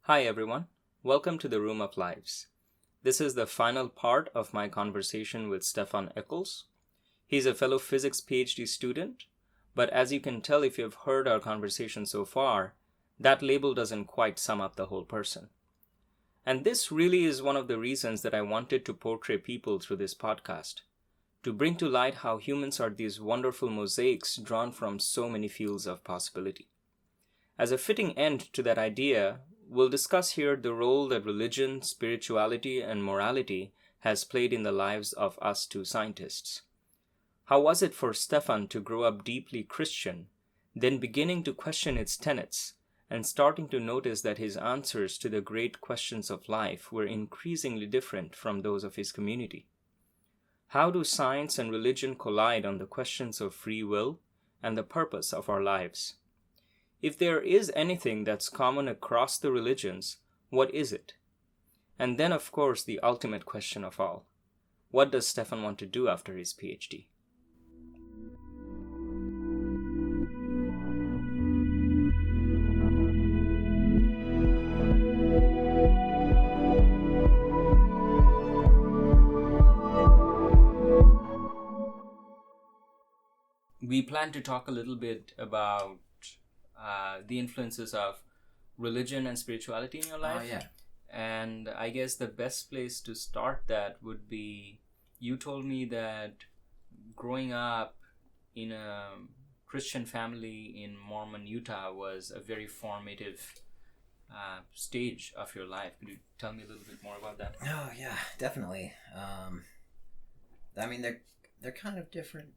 Hi everyone, welcome to the Room of Lives. This is the final part of my conversation with Stefan Eccles. He's a fellow physics PhD student, but as you can tell if you've heard our conversation so far, that label doesn't quite sum up the whole person. And this really is one of the reasons that I wanted to portray people through this podcast, to bring to light how humans are these wonderful mosaics drawn from so many fields of possibility. As a fitting end to that idea, we'll discuss here the role that religion, spirituality, and morality has played in the lives of us two scientists. How was it for Stefan to grow up deeply Christian, then beginning to question its tenets, and starting to notice that his answers to the great questions of life were increasingly different from those of his community? How do science and religion collide on the questions of free will and the purpose of our lives? If there is anything that's common across the religions, what is it? And then, of course, the ultimate question of all. What does Stefan want to do after his PhD? We plan to talk a little bit about the influences of religion and spirituality in your life. Oh, yeah. And I guess the best place to start that would be, you told me that growing up in a Christian family in Mormon, Utah was a very formative stage of your life. Could you tell me a little bit more about that? Oh, yeah, definitely. They're kind of different.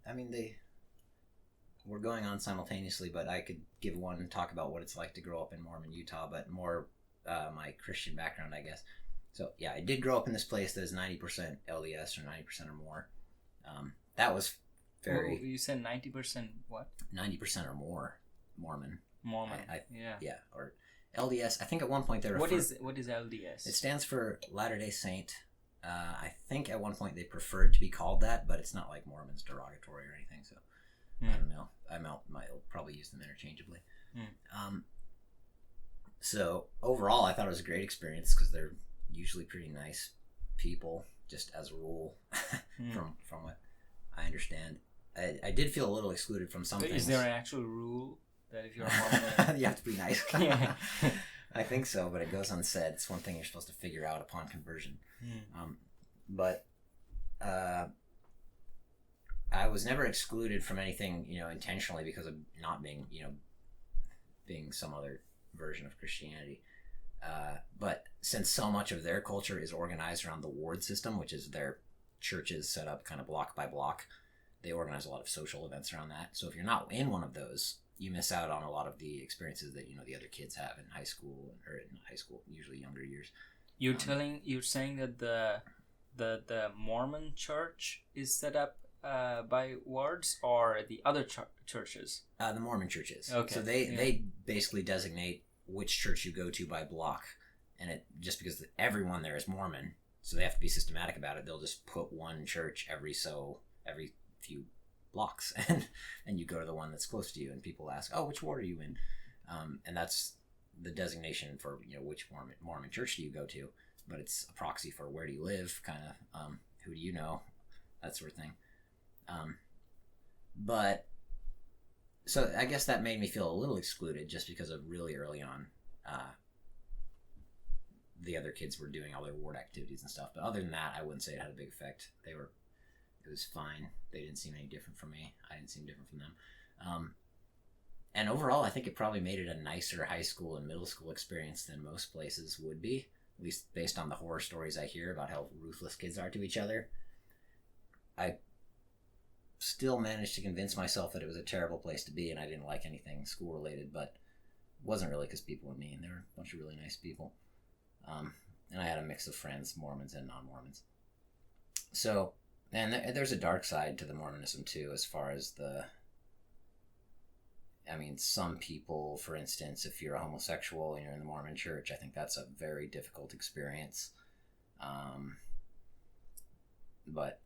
We're going on simultaneously, but I could give one and talk about what it's like to grow up in Mormon, Utah, but more my Christian background, I guess. So, yeah, I did grow up in this place that is 90% LDS or 90% or more. That was very... Oh, you said 90% what? 90% or more Mormon. Mormon, yeah. Yeah, or LDS. I think at one point they What is LDS? It stands for Latter-day Saint. I think at one point they preferred to be called that, but it's not like Mormon's derogatory or anything, so... I don't know. I'll probably use them interchangeably. So overall, I thought it was a great experience because they're usually pretty nice people, just as a rule, from what I understand. I did feel a little excluded from some things. Is there an actual rule that if you're a Mormon... you have to be nice? Yeah. I think so, but it goes unsaid. It's one thing you're supposed to figure out upon conversion. I was never excluded from anything, intentionally because of not being, being some other version of Christianity. But since so much of their culture is organized around the ward system, which is their churches set up kind of block by block, they organize a lot of social events around that. So if you're not in one of those, you miss out on a lot of the experiences that, the other kids have in high school, usually younger years. You're saying that the Mormon church is set up by wards or the other churches? The Mormon churches. Okay. So they basically designate which church you go to by block, and it just because everyone there is Mormon, so they have to be systematic about it. They'll just put one church every few blocks, and you go to the one that's close to you, and people ask, "Oh, which ward are you in?" And that's the designation for which Mormon church do you go to, but it's a proxy for where do you live, kind of who do you know, that sort of thing. But so I guess that made me feel a little excluded just because of really early on, the other kids were doing all their ward activities and stuff. But other than that, I wouldn't say it had a big effect. It was fine. They didn't seem any different from me. I didn't seem different from them. And overall, I think it probably made it a nicer high school and middle school experience than most places would be, at least based on the horror stories I hear about how ruthless kids are to each other. I still managed to convince myself that it was a terrible place to be and I didn't like anything school related, but it wasn't really because people were mean. They were a bunch of really nice people. And I had a mix of friends, Mormons and non-Mormons. So, and there's a dark side to the Mormonism too, as far as some people, for instance, if you're a homosexual and you're in the Mormon church, I think that's a very difficult experience. But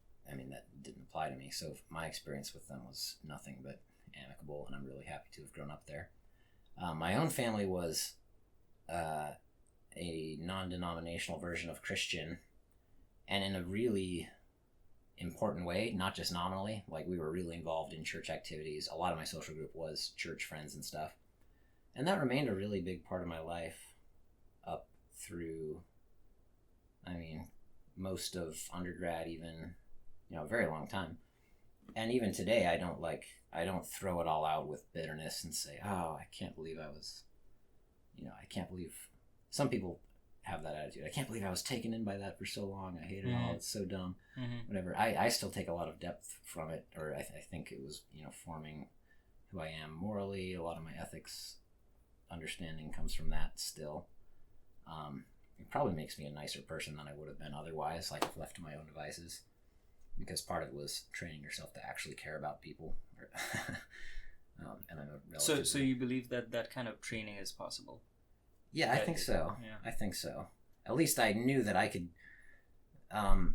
that didn't apply to me. So my experience with them was nothing but amicable, and I'm really happy to have grown up there. My own family was a non-denominational version of Christian, and in a really important way, not just nominally. Like, we were really involved in church activities. A lot of my social group was church friends and stuff. And that remained a really big part of my life up through, I mean, most of undergrad, even, a very long time. And even today, I don't throw it all out with bitterness and say, oh, I can't believe I can't believe, some people have that attitude. I can't believe I was taken in by that for so long. I hate it all. It's so dumb. Whatever. I still take a lot of depth from it, or I think it was, forming who I am morally. A lot of my ethics understanding comes from that still. It probably makes me a nicer person than I would have been otherwise, like if left to my own devices, because part of it was training yourself to actually care about people. And I'm a relatively... So you believe that kind of training is possible? Yeah, I think so. Yeah. I think so. At least I knew that I could,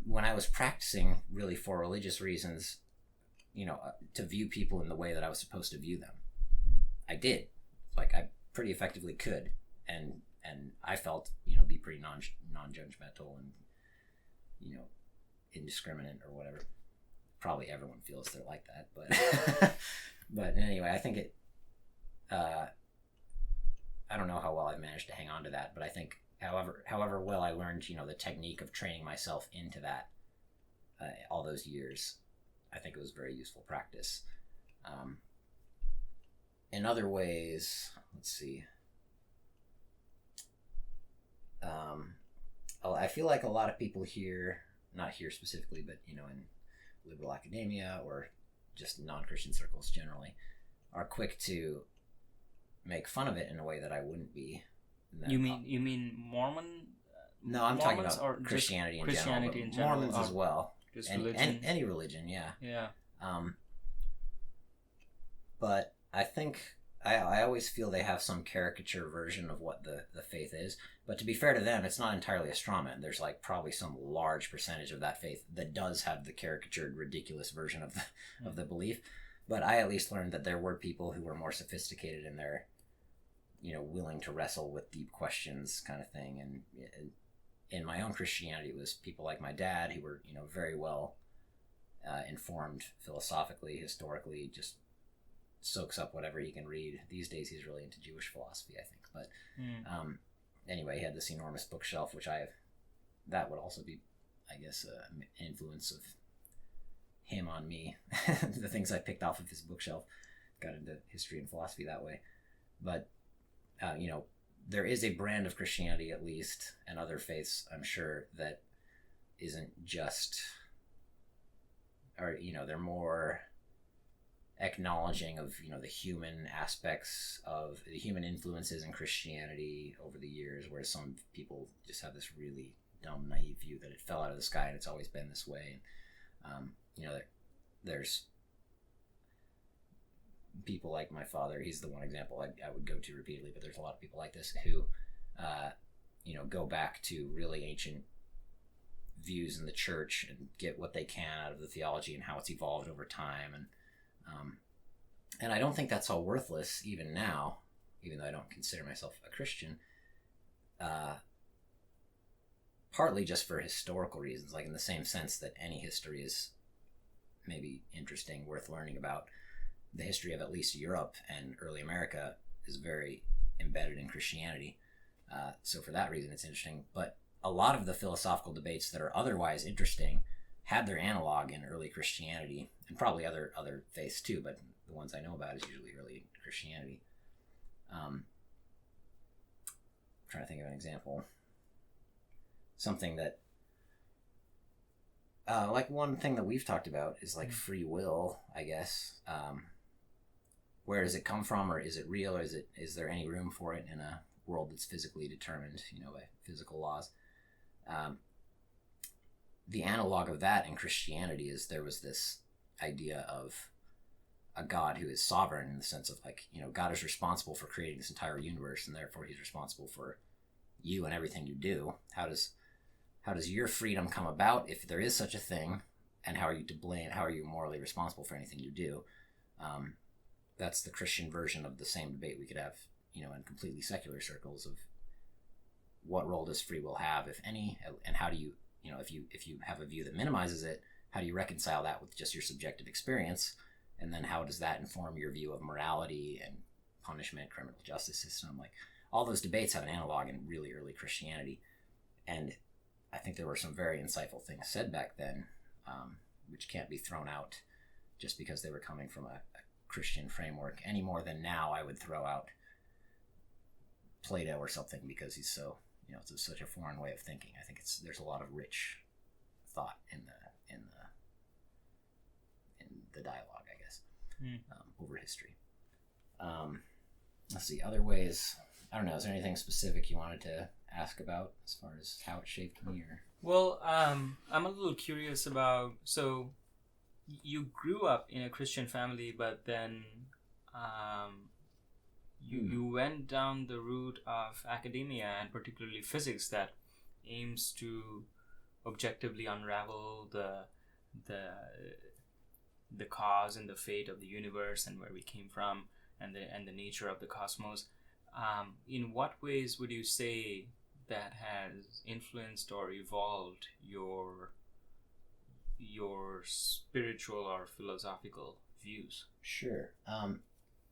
when I was practicing really for religious reasons, to view people in the way that I was supposed to view them. I did. Like, I pretty effectively could. And I felt, be pretty non-judgmental and, indiscriminate or whatever. Probably everyone feels they're like that, but but anyway, I think it, I don't know how well I've managed to hang on to that, but I think however well I learned, the technique of training myself into that, all those years, I think it was very useful practice. In other ways, let's see. I feel like a lot of people here, not here specifically, but, in liberal academia or just non-Christian circles generally, are quick to make fun of it in a way that I wouldn't be. You mean Mormon? No, I'm Mormons, talking about Christianity in general. Mormons as well. Just religion. Any religion, yeah. Yeah. But I think I always feel they have some caricature version of what the faith is. But to be fair to them, it's not entirely a straw man. There's probably some large percentage of that faith that does have the caricatured, ridiculous version of the belief. But I at least learned that there were people who were more sophisticated in their, willing to wrestle with deep questions kind of thing. And in my own Christianity, it was people like my dad who were, very well informed philosophically, historically, just soaks up whatever he can read. These days he's really into Jewish philosophy, I think. But anyway, he had this enormous bookshelf, which that would also be, I guess, an influence of him on me. The things I picked off of his bookshelf, got into history and philosophy that way. But there is a brand of Christianity, at least, and other faiths, I'm sure, that isn't just, or they're more acknowledging of the human aspects of the human influences in Christianity over the years, whereas some people just have this really dumb, naive view that it fell out of the sky and it's always been this way. There's people like my father. He's the one example I would go to repeatedly, but there's a lot of people like this who go back to really ancient views in the church and get what they can out of the theology and how it's evolved over time. And I don't think that's all worthless even now, even though I don't consider myself a Christian, partly just for historical reasons, like in the same sense that any history is maybe interesting, worth learning about. The history of at least Europe and early America is very embedded in Christianity. So for that reason, it's interesting. But a lot of the philosophical debates that are otherwise interesting had their analog in early Christianity, and probably other faiths too, but the ones I know about is usually early Christianity. I'm trying to think of an example. Something that, like one thing that we've talked about is like free will, I guess. Where does it come from, or is it real, or is there any room for it in a world that's physically determined, by physical laws? The analog of that in Christianity is there was this idea of a God who is sovereign in the sense of God is responsible for creating this entire universe, and therefore he's responsible for you and everything you do. How does your freedom come about, if there is such a thing, and how are you to blame? How are you morally responsible for anything you do? That's the Christian version of the same debate we could have, in completely secular circles of, what role does free will have, if any, and how do you, if you have a view that minimizes it, how do you reconcile that with just your subjective experience? And then how does that inform your view of morality and punishment, criminal justice system? Like, all those debates have an analog in really early Christianity. And I think there were some very insightful things said back then, which can't be thrown out just because they were coming from a Christian framework, any more than now I would throw out Plato or something because he's so, it's such a foreign way of thinking. I think there's a lot of rich thought in the dialogue, I guess, over history. Let's see, other ways. I don't know. Is there anything specific you wanted to ask about as far as how it shaped me? Or? Well, I'm a little curious about, so you grew up in a Christian family, but then you went down the route of academia, and particularly physics, that aims to objectively unravel the cause and the fate of the universe and where we came from, and the nature of the cosmos. In what ways would you say that has influenced or evolved your spiritual or philosophical views? Sure.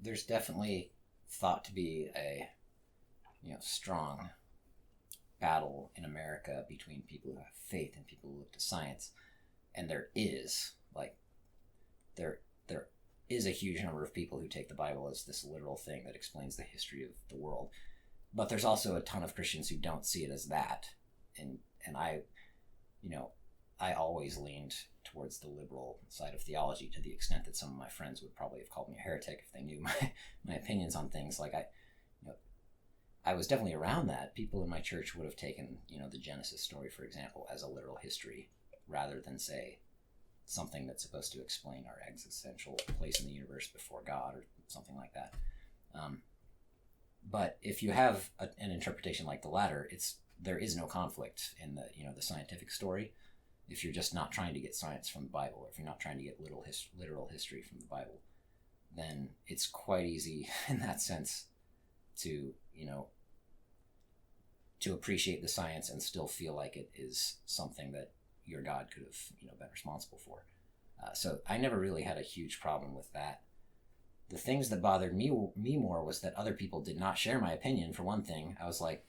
There's definitely thought to be a strong battle in America between people who have faith and people who look to science, and there is a huge number of people who take the Bible as this literal thing that explains the history of the world, but there's also a ton of Christians who don't see it as that, and I always leaned towards the liberal side of theology, to the extent that some of my friends would probably have called me a heretic if they knew my opinions on things. Like I was definitely around that. People in my church would have taken, the Genesis story, for example, as a literal history rather than, say, something that's supposed to explain our existential place in the universe before God or something like that. But if you have an interpretation like the latter, there is no conflict in the scientific story. If you're just not trying to get science from the Bible, or if you're not trying to get literal history from the Bible, then it's quite easy in that sense to appreciate the science and still feel like it is something that your God could have been responsible for. So I never really had a huge problem with that. The things that bothered me more was that other people did not share my opinion. For one thing, I was like,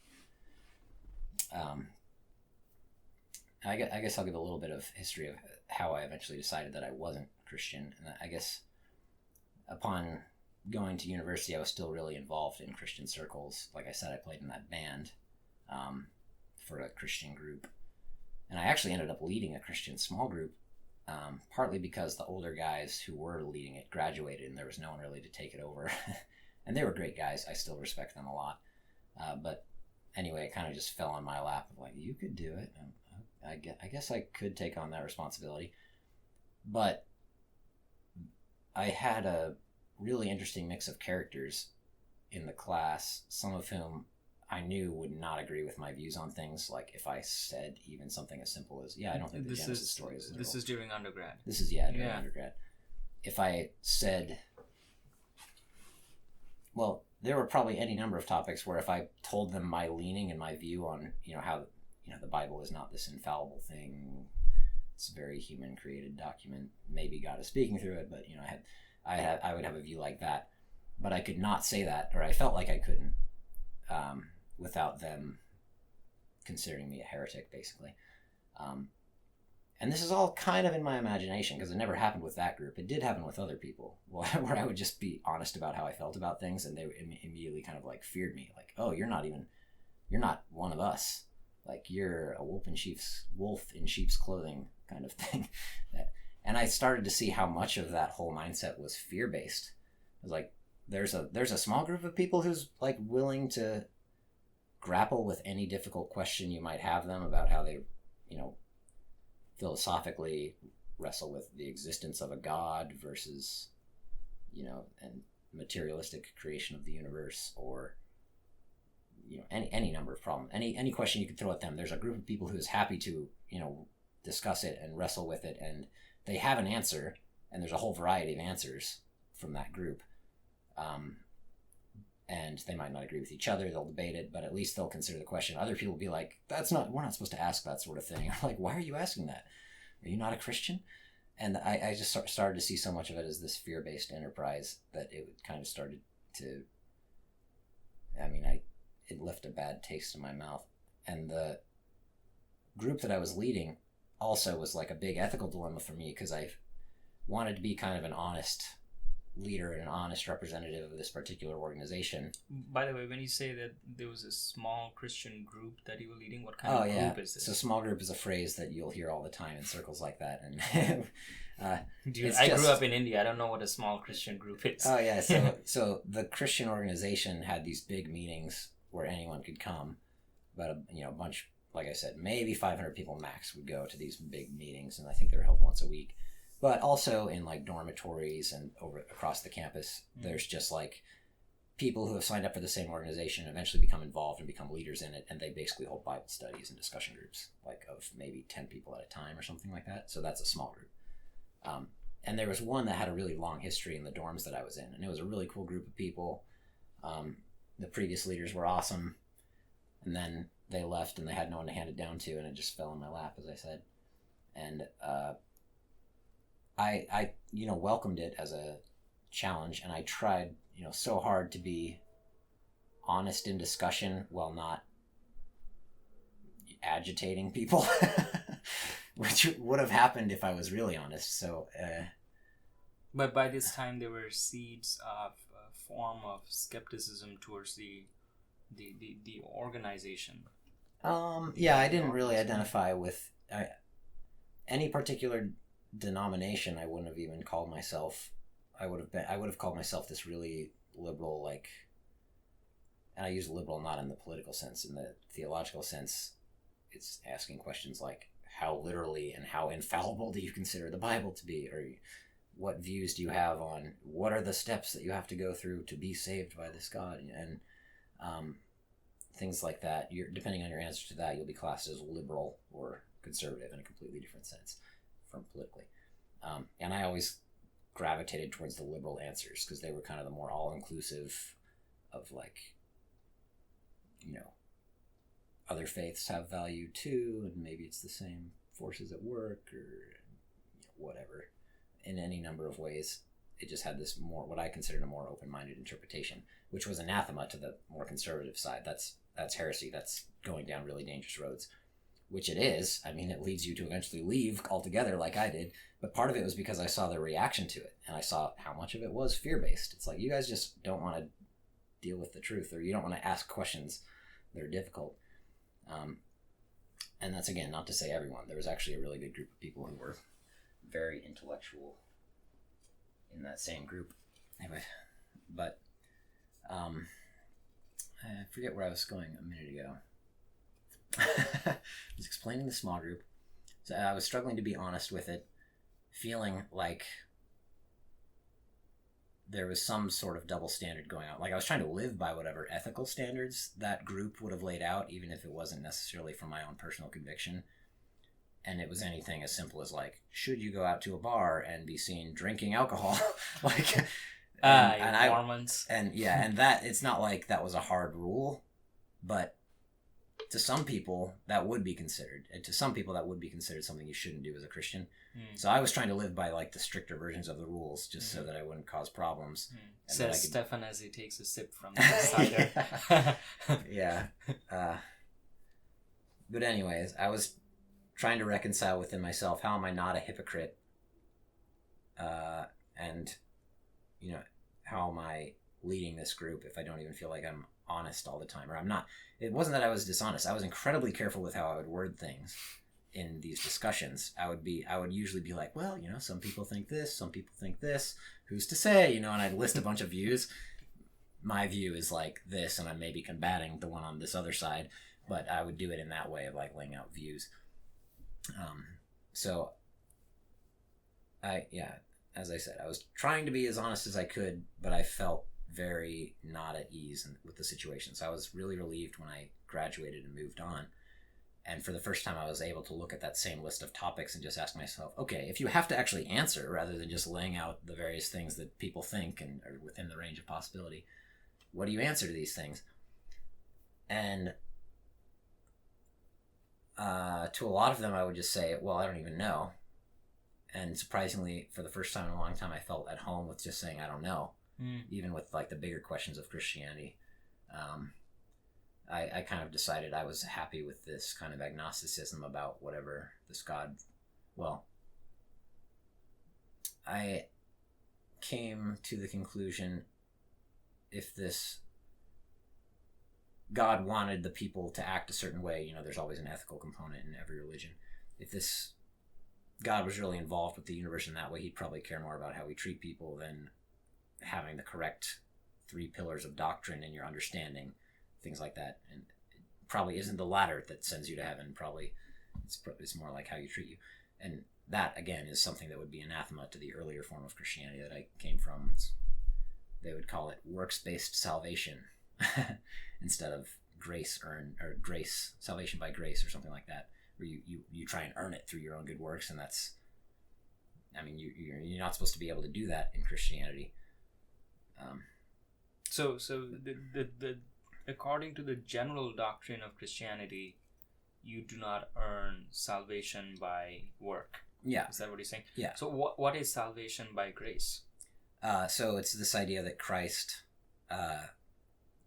I guess I'll give a little bit of history of how I eventually decided that I wasn't Christian. And I guess upon going to university, I was still really involved in Christian circles. Like I said, I played in that band for a Christian group. And I actually ended up leading a Christian small group, partly because the older guys who were leading it graduated and there was no one really to take it over. And they were great guys. I still respect them a lot. But anyway, it kind of just fell on my lap of like, you could do it. I guess I could take on that responsibility. But I had a really interesting mix of characters in the class, some of whom I knew would not agree with my views on things. Like if I said even something as simple as, I don't think the Genesis story is literal. This is during undergrad. This is, during undergrad. If I said, well, there were probably any number of topics where if I told them my leaning and my view on, how, the Bible is not this infallible thing, it's a very human created document. Maybe God is speaking through it, but, I would have a view like that. But I could not say that, or I felt like I couldn't, without them considering me a heretic, basically. And this is all kind of in my imagination, because it never happened with that group. It did happen with other people, where I would just be honest about how I felt about things, and they immediately kind of like feared me. Like, oh, you're not one of us. Like, you're a wolf in sheep's clothing kind of thing. And I started to see how much of that whole mindset was fear-based. It was like, there's a small group of people who's like willing to grapple with any difficult question you might have them about how they, philosophically wrestle with the existence of a God versus, and materialistic creation of the universe, or, any number of problems, any question you could throw at them. There's a group of people who is happy to, discuss it and wrestle with it, and they have an answer, and there's a whole variety of answers from that group. and they might not agree with each other. They'll debate it, but at least they'll consider the question. Other people will be like, we're not supposed to ask that sort of thing. I'm like, why are you asking that? Are you not a Christian? And I just started to see so much of it as this fear-based enterprise that it kind of started to, it left a bad taste in my mouth. And the group that I was leading also was like a big ethical dilemma for me, because I wanted to be kind of an honest leader and an honest representative of this particular organization. By the way, when you say that there was a small Christian group that you were leading, what kind of group is this? So small group is a phrase that you'll hear all the time in circles like that. And Dude, I grew up in India. I don't know what a small Christian group is. Oh yeah, so the Christian organization had these big meetings where anyone could come, but a bunch, like I said, maybe 500 people max would go to these big meetings, and I think they were held once a week. But also in like dormitories and across the campus, there's just like people who have signed up for the same organization eventually become involved and become leaders in it, and they basically hold Bible studies and discussion groups, like of maybe 10 people at a time or something like that. So that's a small group. And there was one that had a really long history in the dorms that I was in, and it was a really cool group of people. The previous leaders were awesome, and then they left and they had no one to hand it down to, and it just fell in my lap, as I said. And I welcomed it as a challenge, and I tried, so hard to be honest in discussion while not agitating people, which would have happened if I was really honest. So, but by this time, there were seeds of a form of skepticism towards the organization. I didn't really identify with any particular denomination. I wouldn't have even called myself. I would have called myself this really liberal, like, and I use liberal not in the political sense, in the theological sense. It's asking questions like, how literally and how infallible do you consider the Bible to be, or what views do you have on what are the steps that you have to go through to be saved by this God, and things like that. Depending on your answer to that, you'll be classed as liberal or conservative in a completely different sense from politically. And I always gravitated towards the liberal answers because they were kind of the more all-inclusive of, like, other faiths have value too, and maybe it's the same forces at work, or whatever. In any number of ways, it just had this more, what I considered a more open-minded interpretation, which was anathema to the more conservative side. That's heresy. That's going down really dangerous roads, which it is. I mean, it leads you to eventually leave altogether, like I did. But part of it was because I saw their reaction to it, and I saw how much of it was fear-based. It's like, you guys just don't want to deal with the truth, or you don't want to ask questions that are difficult. And that's, again, not to say everyone. There was actually a really good group of people who were very intellectual in that same group. Anyway, but I forget where I was going a minute ago. I was explaining the small group. So I was struggling to be honest with it, feeling like there was some sort of double standard going on. Like, I was trying to live by whatever ethical standards that group would have laid out, even if it wasn't necessarily from my own personal conviction. And it was anything as simple as, like, should you go out to a bar and be seen drinking alcohol? Like, Mormons. And that, it's not like that was a hard rule, but to some people that would be considered, and to some people that would be considered something you shouldn't do as a Christian. So I was trying to live by, like, the stricter versions of the rules, just so that I wouldn't cause problems. Says Stefan as he takes a sip from the cider. Yeah. But anyways, I was trying to reconcile within myself, how am I not a hypocrite? And, how am I leading this group if I don't even feel like I'm honest all the time, or I'm not. It wasn't that I was dishonest. I was incredibly careful with how I would word things in these discussions. I would usually be like, well, some people think this, some people think this, who's to say, and I'd list a bunch of views. My view is like this, and I'm maybe combating the one on this other side, but I would do it in that way of, like, laying out views. So as I said, I was trying to be as honest as I could, but I felt very not at ease with the situation. So I was really relieved when I graduated and moved on. And for the first time, I was able to look at that same list of topics and just ask myself, okay, if you have to actually answer rather than just laying out the various things that people think and are within the range of possibility, what do you answer to these things? And to a lot of them, I would just say, well, I don't even know. And surprisingly, for the first time in a long time, I felt at home with just saying, I don't know. Even with like the bigger questions of Christianity. I kind of decided I was happy with this kind of agnosticism about whatever this God, well, I came to the conclusion, if this God wanted the people to act a certain way, you know, there's always an ethical component in every religion. If this God was really involved with the universe in that way, he'd probably care more about how we treat people than having the correct 3 pillars of doctrine in your understanding, things like that. And it probably isn't the latter that sends you to heaven. Probably it's more like how you treat you. And that, again, is something that would be anathema to the earlier form of Christianity that I came from. They would call it works-based salvation instead of grace salvation by grace or something like that, where you try and earn it through your own good works. And that's, I mean, you're not supposed to be able to do that in Christianity. So the according to the general doctrine of Christianity, you do not earn salvation by work. Yeah. Is that what you're saying? Yeah. So what is salvation by grace? So it's this idea that Christ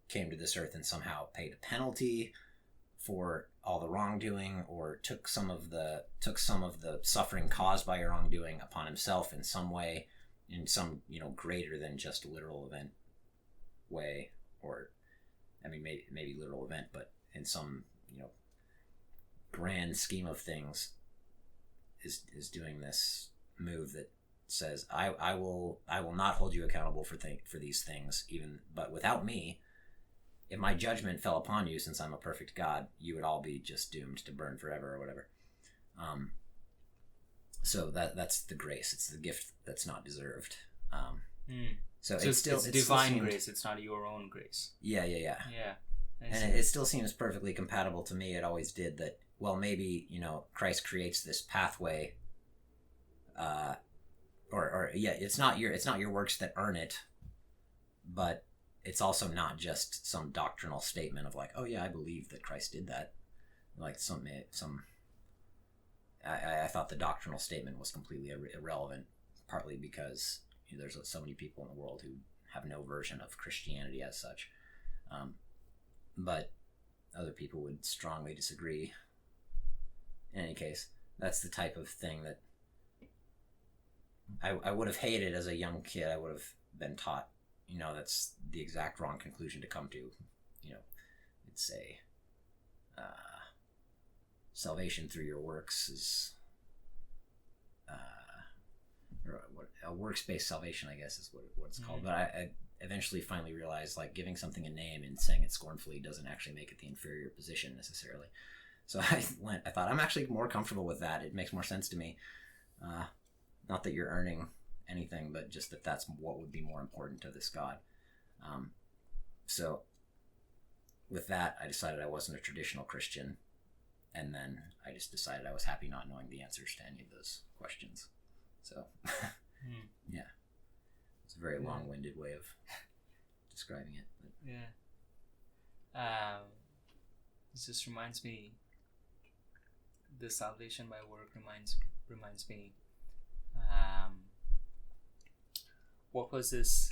came to this earth and somehow paid a penalty for all the wrongdoing, or took some of the suffering caused by your wrongdoing upon himself in some way, in some, you know, greater than just literal event way, or I mean maybe literal event, but in some, you know, grand scheme of things, is doing this move that says, I will not hold you accountable for these things, even, but without me, if my judgment fell upon you, since I'm a perfect God, you would all be just doomed to burn forever or whatever. So that's the grace. It's the gift that's not deserved. So it's divine grace. It's not your own grace. Yeah. And it still seems perfectly compatible to me. It always did. That, well, maybe, you know, Christ creates this pathway, it's not your works that earn it, but it's also not just some doctrinal statement of like, oh yeah, I believe that Christ did that. Like I thought the doctrinal statement was completely irrelevant, partly because, you know, there's so many people in the world who have no version of Christianity as such. But other people would strongly disagree. In any case, that's the type of thing that I would have hated as a young kid. I would have been taught, you know, that's the exact wrong conclusion to come to. You know, it's salvation through your works is a works-based salvation, I guess, is what it's called. But I eventually finally realized, like, giving something a name and saying it scornfully doesn't actually make it the inferior position necessarily. So I thought, I'm actually more comfortable with that. It makes more sense to me. Not that you're earning anything, but just that's what would be more important to this God. So with that, I decided I wasn't a traditional Christian. And then I just decided I was happy not knowing the answers to any of those questions. So, yeah. It's a very long-winded way of describing it. But. Yeah. This just reminds me, the salvation by work reminds me, what was this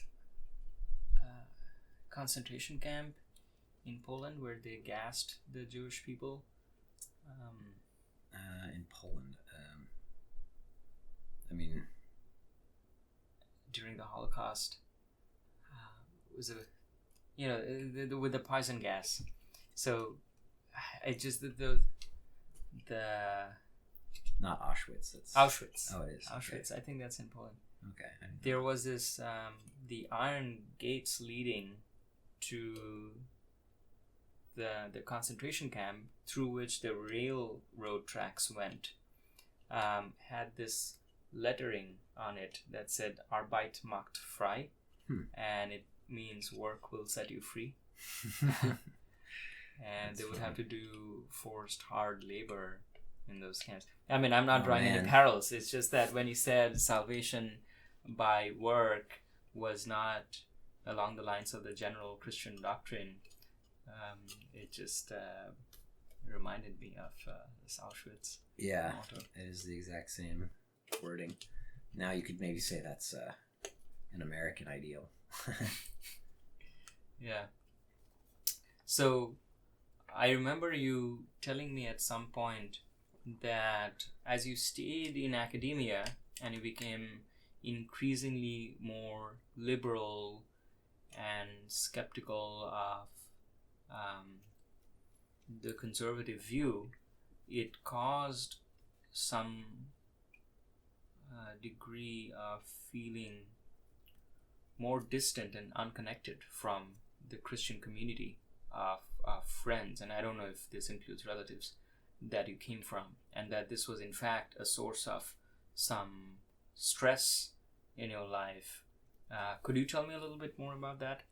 concentration camp in Poland where they gassed the Jewish people? In Poland, I mean, during the Holocaust, was with the poison gas. So, I just the not Auschwitz. It's Auschwitz. Oh, it is Auschwitz. Okay. I think that's in Poland. Okay. There was this the iron gates leading to the concentration camp, through which the railroad tracks went, had this lettering on it that said Arbeit macht frei, and it means work will set you free. And they would have to do forced hard labor in those camps. I mean, I'm not drawing any parallels. It's just that when he said salvation by work was not along the lines of the general Christian doctrine, it just reminded me of this Auschwitz Yeah, motto. it is the exact same wording. Now you could maybe say that's an American ideal. Yeah. So I remember you telling me at some point that as you stayed in academia and you became increasingly more liberal and skeptical of the conservative view, it caused some degree of feeling more distant and unconnected from the Christian community of friends, and I don't know if this includes relatives, that you came from, and that this was in fact a source of some stress in your life. Could you tell me a little bit more about that?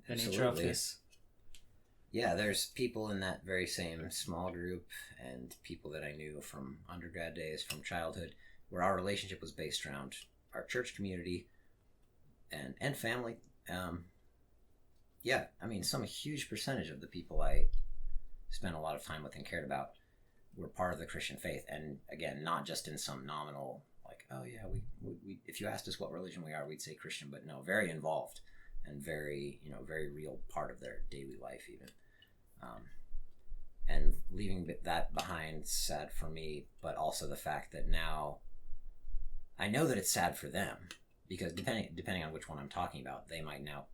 The Absolutely. nature of this? Yeah, there's people in that very same small group and people that I knew from undergrad days, from childhood, where our relationship was based around our church community and family. Yeah, I mean, some huge percentage of the people I spent a lot of time with and cared about were part of the Christian faith. And again, not just in some nominal, like, oh yeah, we if you asked us what religion we are, we'd say Christian, but no, very involved and very, very real part of their daily life even. And leaving that behind, sad for me, but also the fact that now I know that it's sad for them, because depending on which one I'm talking about, they might now,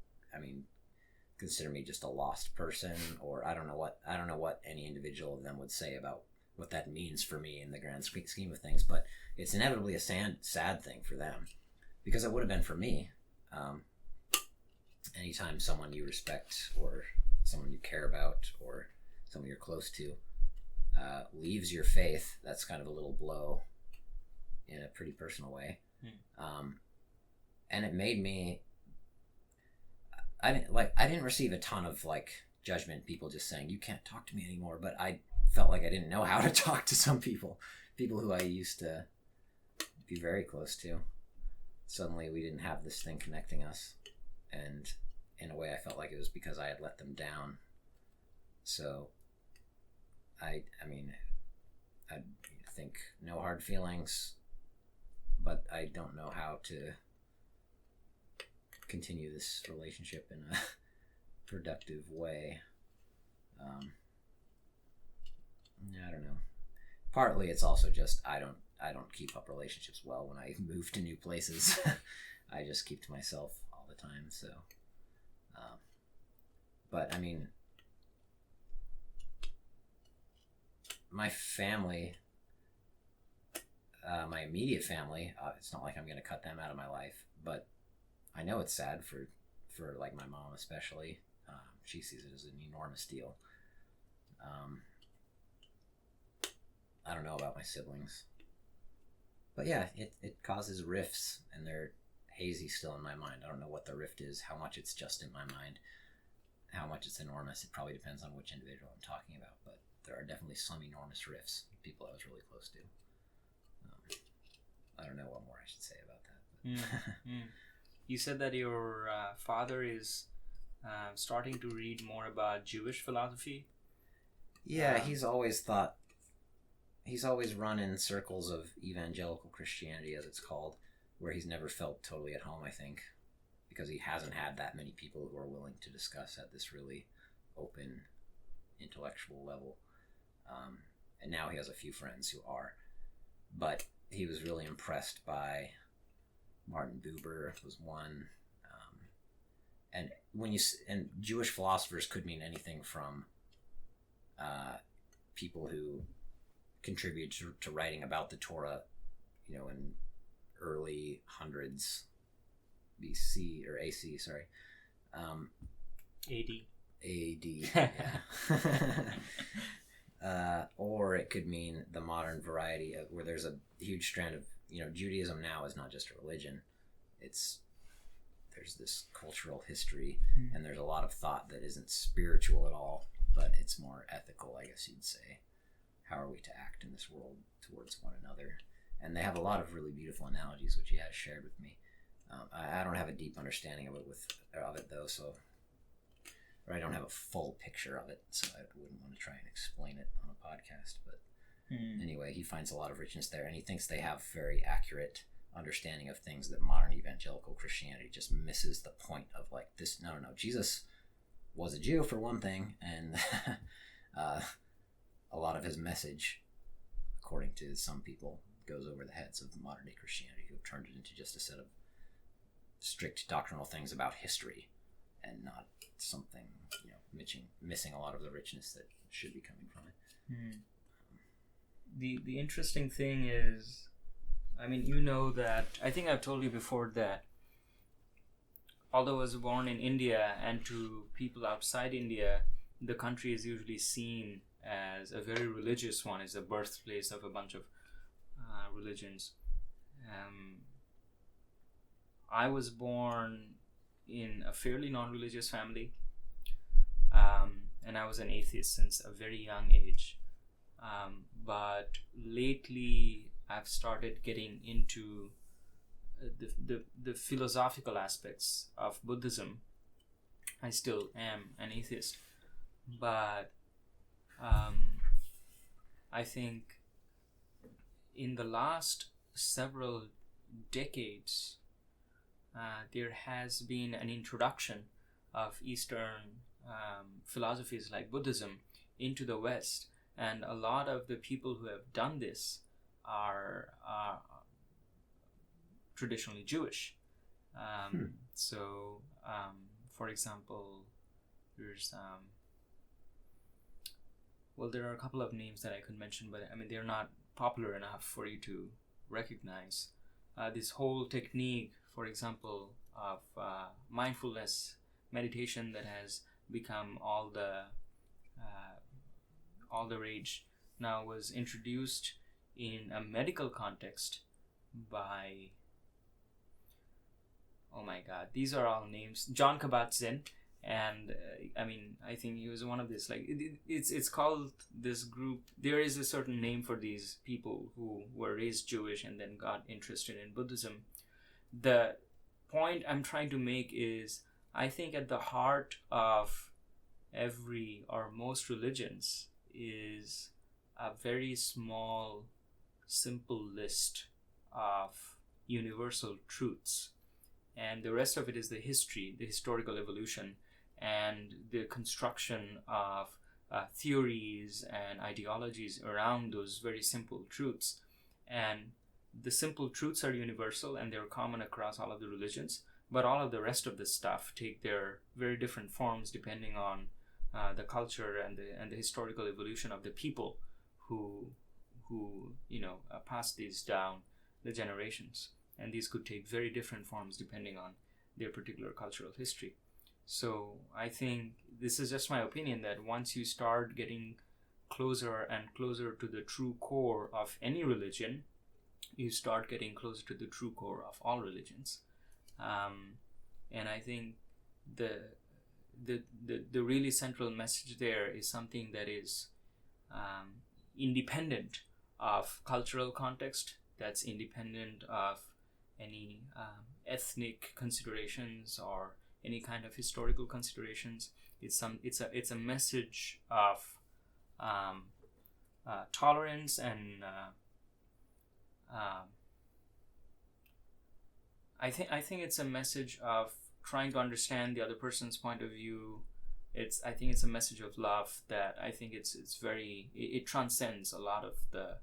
consider me just a lost person, or I don't know what any individual of them would say about what that means for me in the grand scheme of things, but it's inevitably a sad thing for them, because it would have been for me. Anytime someone you respect or someone you care about or someone you're close to leaves your faith, that's kind of a little blow in a pretty personal way. And it made me, I didn't receive a ton of judgment, people just saying you can't talk to me anymore, but I felt like I didn't know how to talk to some people who I used to be very close to. Suddenly we didn't have this thing connecting us, and in a way I felt like it was because I had let them down. So I think no hard feelings, but I don't know how to continue this relationship in a productive way. I don't know. Partly it's also just I don't keep up relationships well when I move to new places. I just keep to myself all the time. So, but I mean, my family, my immediate family, it's not like I'm going to cut them out of my life, but I know it's sad for my mom especially. She sees it as an enormous deal. I don't know about my siblings, but yeah, it causes rifts, and they're hazy still in my mind. I don't know what the rift is, how much it's just in my mind, how much it's enormous. It probably depends on which individual I'm talking about, but there are definitely some enormous rifts, people I was really close to. I don't know what more I should say about that. You said that your father is starting to read more about Jewish philosophy. Yeah, he's always run in circles of evangelical Christianity, as it's called, where he's never felt totally at home, I think, because he hasn't had that many people who are willing to discuss at this really open intellectual level. And now he has a few friends who are. But he was really impressed by Martin Buber was one. And Jewish philosophers could mean anything from people who contribute to writing about the Torah, in early hundreds BC or AC, sorry. AD, yeah. Or it could mean the modern variety where there's a huge strand of, Judaism now is not just a religion. There's this cultural history, and there's a lot of thought that isn't spiritual at all, but it's more ethical, I guess you'd say. How are we to act in this world towards one another? And they have a lot of really beautiful analogies, which he has shared with me. I don't have a deep understanding of it though, so or I don't have a full picture of it, so I wouldn't want to try and explain it on a podcast. But anyway, he finds a lot of richness there, and he thinks they have very accurate understanding of things that modern evangelical Christianity just misses the point of. Like this, no, Jesus was a Jew for one thing, and a lot of his message, according to some people, goes over the heads of modern day Christianity, who have turned it into just a set of strict doctrinal things about history, and not something, missing a lot of the richness that should be coming from it. The interesting thing is, that I think I've told you before that although I was born in India, and to people outside India, the country is usually seen as a very religious one, as the birthplace of a bunch of religions. I was born in a fairly non-religious family, and I was an atheist since a very young age. But lately, I've started getting into the philosophical aspects of Buddhism. I still am an atheist, but I think in the last several decades, there has been an introduction of Eastern philosophies like Buddhism into the West, and a lot of the people who have done this are traditionally Jewish. So, for example, there's there are a couple of names that I could mention, but they're not popular enough for you to recognize. This whole technique, for example, of mindfulness meditation that has become all the rage now, was introduced in a medical context by, oh my god, these are all names, John Kabat-Zinn, and I think he was one of this, like, it's called, this group, there is a certain name for these people who were raised Jewish and then got interested in Buddhism. The point I'm trying to make is, I think at the heart of every or most religions is a very small, simple list of universal truths, and the rest of it is the historical evolution, and the construction of theories and ideologies around those very simple truths. And the simple truths are universal and they're common across all of the religions, but all of the rest of the stuff take their very different forms depending on the culture and the historical evolution of the people who pass these down the generations. And these could take very different forms depending on their particular cultural history. So I think this is just my opinion, that once you start getting closer and closer to the true core of any religion, you start getting closer to the true core of all religions. And I think the really central message there is something that is independent of cultural context, that's independent of any ethnic considerations or any kind of historical considerations. It's a message of tolerance and I think it's a message of trying to understand the other person's point of view. I think it's a message of love that I think it's very, it transcends a lot of the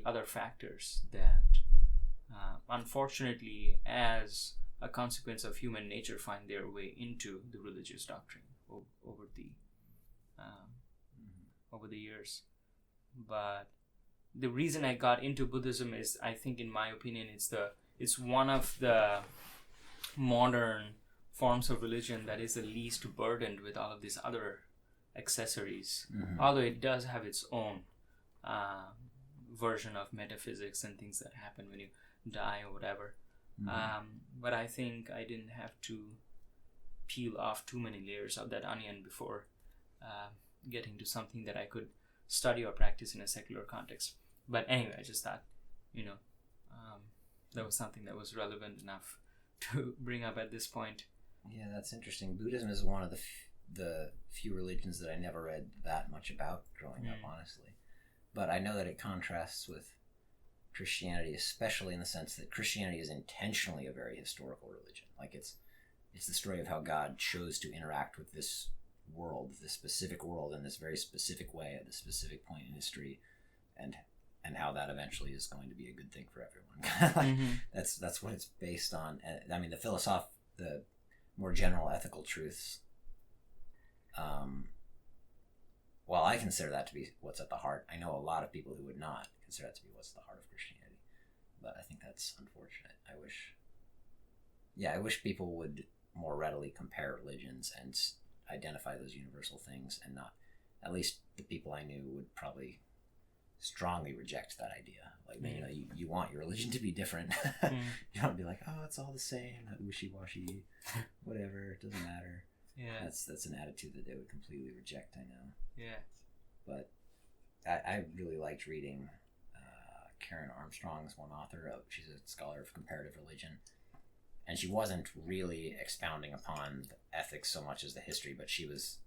other factors that unfortunately, as a consequence of human nature, find their way into the religious doctrine over the years. But the reason I got into Buddhism is, I think, in my opinion, it's one of the modern forms of religion that is the least burdened with all of these other accessories. Although it does have its own version of metaphysics and things that happen when you die or whatever. But I think I didn't have to peel off too many layers of that onion before getting to something that I could study or practice in a secular context. But anyway, I just thought, that was something that was relevant enough to bring up at this point. Yeah, that's interesting. Buddhism is one of the few religions that I never read that much about growing up, honestly. But I know that it contrasts with Christianity, especially in the sense that Christianity is intentionally a very historical religion. Like it's the story of how God chose to interact with this world, this specific world, in this very specific way at this specific point in history, and how that eventually is going to be a good thing for everyone. That's what it's based on. I mean, the more general ethical truths. While I consider that to be what's at the heart, I know a lot of people who would not consider that to be what's at the heart of Christianity. But I think that's unfortunate. I wish people would more readily compare religions and identify those universal things, and not, at least the people I knew would probably strongly reject that idea. Like, you want your religion to be different. You don't be like, oh, it's all the same, that wishy-washy, whatever, it doesn't matter. Yeah, that's an attitude that they would completely reject, I know. Yeah. But I really liked reading Karen Armstrong's one author. She's a scholar of comparative religion. And she wasn't really expounding upon the ethics so much as the history, but she's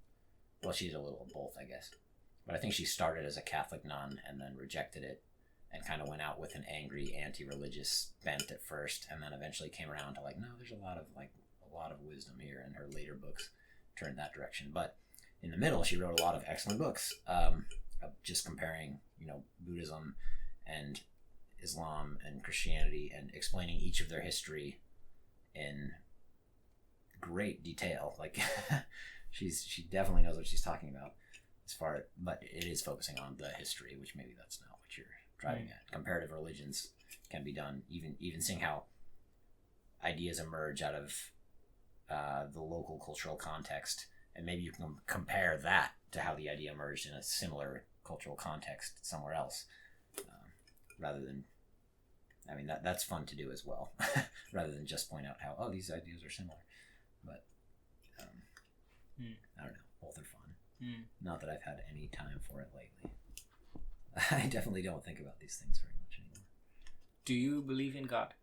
a little of both, I guess. But I think she started as a Catholic nun and then rejected it and kind of went out with an angry, anti-religious bent at first, and then eventually came around to like, no, there's a lot of wisdom here, and her later books turned that direction. But in the middle, she wrote a lot of excellent books, just comparing, Buddhism and Islam and Christianity, and explaining each of their history in great detail. Like, she definitely knows what she's talking about, but it is focusing on the history, which maybe that's not what you're driving at. Comparative religions can be done, even seeing how ideas emerge out of the local cultural context, and maybe you can compare that to how the idea emerged in a similar cultural context somewhere else, rather than, that's fun to do as well, rather than just point out how, these ideas are similar. But I don't know, both are fun. Not that I've had any time for it lately. I definitely don't think about these things very much anymore. Do you believe in God?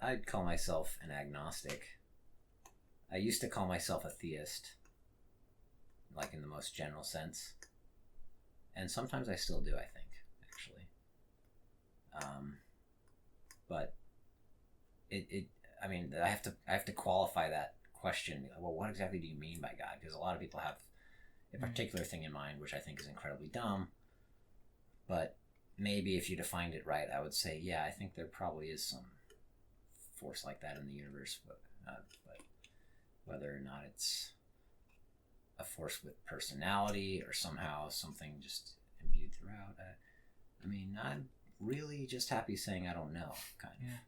I'd call myself an agnostic. I used to call myself a theist, like in the most general sense. And sometimes I still do, I think, actually. But I have to qualify that question. Well, what exactly do you mean by God? Because a lot of people have a particular thing in mind, which I think is incredibly dumb. But maybe if you defined it right, I would say, yeah, I think there probably is some force like that in the universe, but whether or not it's a force with personality or somehow something just imbued throughout, I'm really just happy saying I don't know, kind of. Yeah.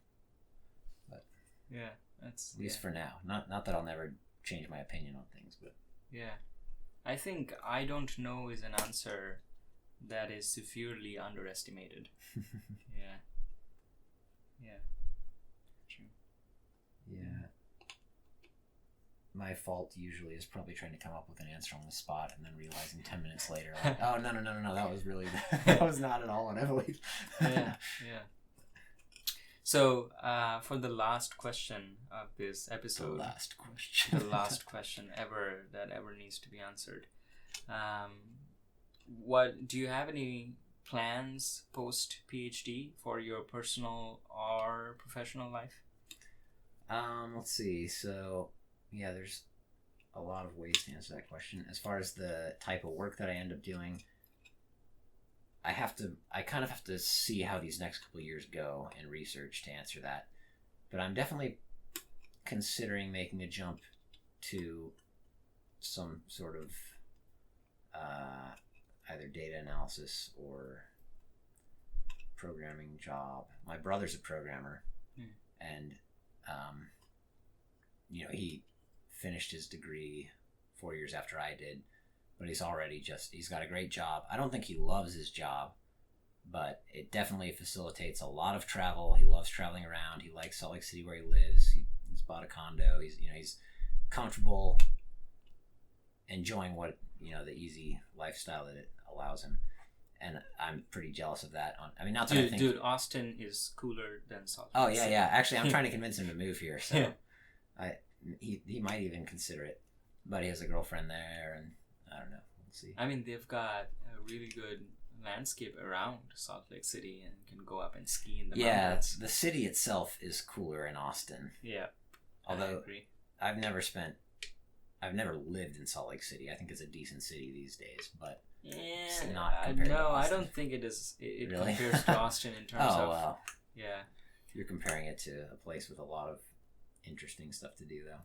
But yeah, that's at least for now. Not that I'll never change my opinion on things, but yeah, I think I don't know is an answer that is severely underestimated. Yeah. True. Yeah. My fault usually is probably trying to come up with an answer on the spot and then realizing 10 minutes later, like, oh, no, that was really, that was not at all what I believed. Yeah. So, for the last question of this episode, the last question that ever needs to be answered. What do you have any plans post PhD for your personal or professional life? Let's see. So, yeah, there's a lot of ways to answer that question. As far as the type of work that I end up doing, I kind of have to see how these next couple of years go in research to answer that. But I'm definitely considering making a jump to some sort of either data analysis or programming job. My brother's a programmer, and he finished his degree 4 years after I did, but he's got a great job. I don't think he loves his job, but it definitely facilitates a lot of travel. He loves traveling around. He likes Salt Lake City where he lives. He's bought a condo. He's comfortable, enjoying the easy lifestyle that it allows him. and I'm pretty jealous of that. I mean, not that I think... Dude, Austin is cooler than Salt Lake Oh, yeah, City. yeah. Actually, I'm trying to convince him to move here, so Yeah. he might even consider it. But he has a girlfriend there, and I don't know. We'll see. I mean, they've got a really good landscape around Salt Lake City and can go up and ski in the mountains. The city itself is cooler in Austin. Yeah, although I agree. I've never lived in Salt Lake City. I think it's a decent city these days, but it's not compared to Austin. I don't think it is. It Really? compares to Austin in terms of... well. Yeah. You're comparing it to a place with a lot of interesting stuff to do, though.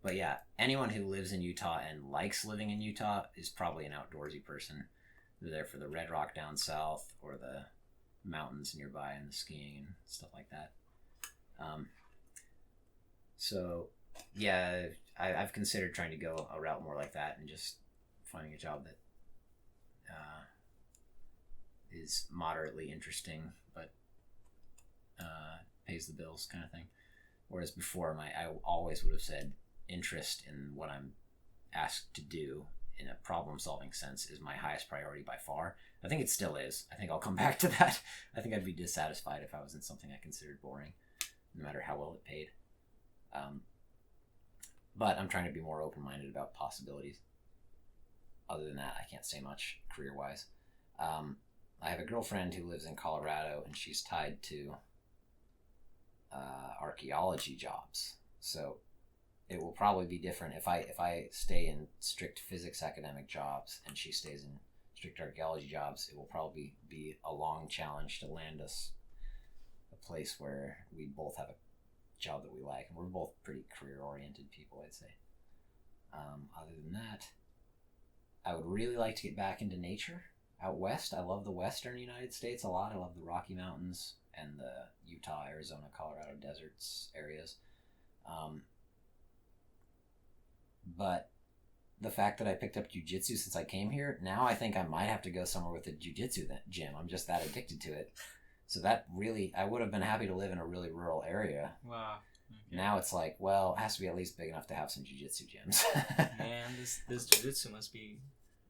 But yeah, anyone who lives in Utah and likes living in Utah is probably an outdoorsy person. They're there for the Red Rock down south or the mountains nearby and the skiing and stuff like that. So yeah, I've considered trying to go a route more like that and just finding a job that is moderately interesting but pays the bills, kind of thing. Whereas before, I always would have said interest in what I'm asked to do in a problem-solving sense is my highest priority by far. I think it still is. I think I'll come back to that. I think I'd be dissatisfied if I was in something I considered boring, no matter how well it paid. But I'm trying to be more open-minded about possibilities. Other than that, I can't say much career-wise. I have a girlfriend who lives in Colorado, and she's tied to archaeology jobs. So it will probably be different if I stay in strict physics academic jobs and she stays in strict archaeology jobs. It will probably be a long challenge to land us a place where we both have a job that we like, and we're both pretty career-oriented people, I'd say. Other than that, I would really like to get back into nature out west. I love the western United States a lot. I love the Rocky Mountains and the Utah, Arizona, Colorado deserts areas. But the fact that I picked up jiu-jitsu since I came here, now I think I might have to go somewhere with a jiu-jitsu gym. I'm just that addicted to it. So that really, I would have been happy to live in a really rural area. Wow. Okay. Now it's like, well, it has to be at least big enough to have some jiu-jitsu gyms. Man, this jiu-jitsu must be...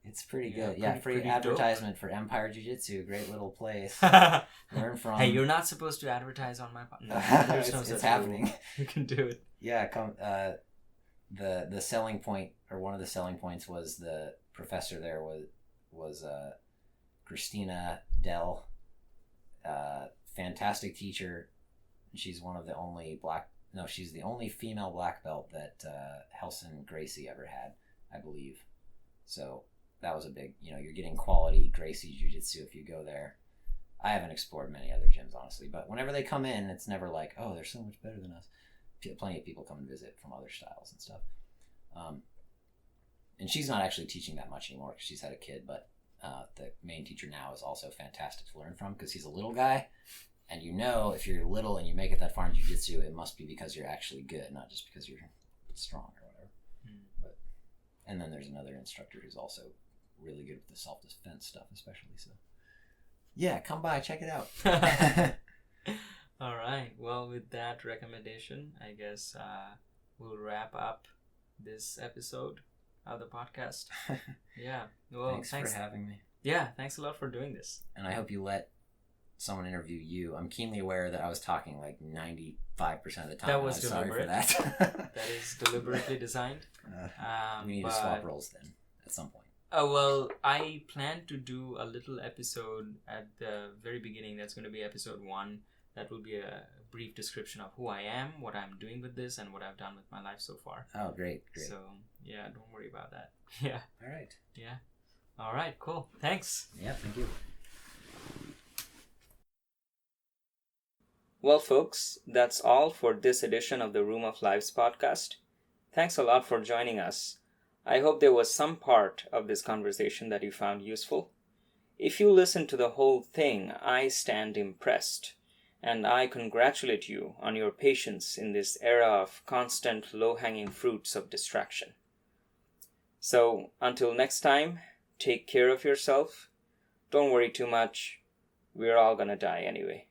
It's pretty good. Free advertisement for Empire Jiu-Jitsu. Great little place. Learn from... Hey, you're not supposed to advertise on my... No, it's happening. Rule. You can do it. Yeah, the selling point, or one of the selling points, was the professor there was Christina Dell, fantastic teacher. She's one of the only she's the only female black belt that Helson Gracie ever had, I believe. So that was a big, you're getting quality Gracie Jiu-Jitsu if you go there. I haven't explored many other gyms, honestly, but whenever they come in, it's never like, oh, they're so much better than us. Plenty of people come and visit from other styles and stuff. And she's not actually teaching that much anymore because she's had a kid, but the main teacher now is also fantastic to learn from because he's a little guy. And if you're little and you make it that far in jiu-jitsu, it must be because you're actually good, not just because you're strong or whatever. And then there's another instructor who's also really good with the self-defense stuff, especially. So, yeah, come by, check it out. All right. Well, with that recommendation, I guess we'll wrap up this episode of the podcast. Yeah. Well, thanks for having me. Yeah, thanks a lot for doing this. And I hope you let someone interview you. I'm keenly aware that I was talking like 95% of the time. That was deliberate. Sorry for that. That is deliberately designed. We need to swap roles then at some point. Oh, well, I plan to do a little episode at the very beginning. That's going to be episode 1. That will be a brief description of who I am, what I'm doing with this, and what I've done with my life so far. Oh, great. So, yeah, don't worry about that. Yeah. All right. Yeah. All right, cool. Thanks. Yeah, thank you. Well, folks, that's all for this edition of the Room of Lives podcast. Thanks a lot for joining us. I hope there was some part of this conversation that you found useful. If you listened to the whole thing, I stand impressed, and I congratulate you on your patience in this era of constant low-hanging fruits of distraction. So, until next time, take care of yourself. Don't worry too much. We're all gonna die anyway.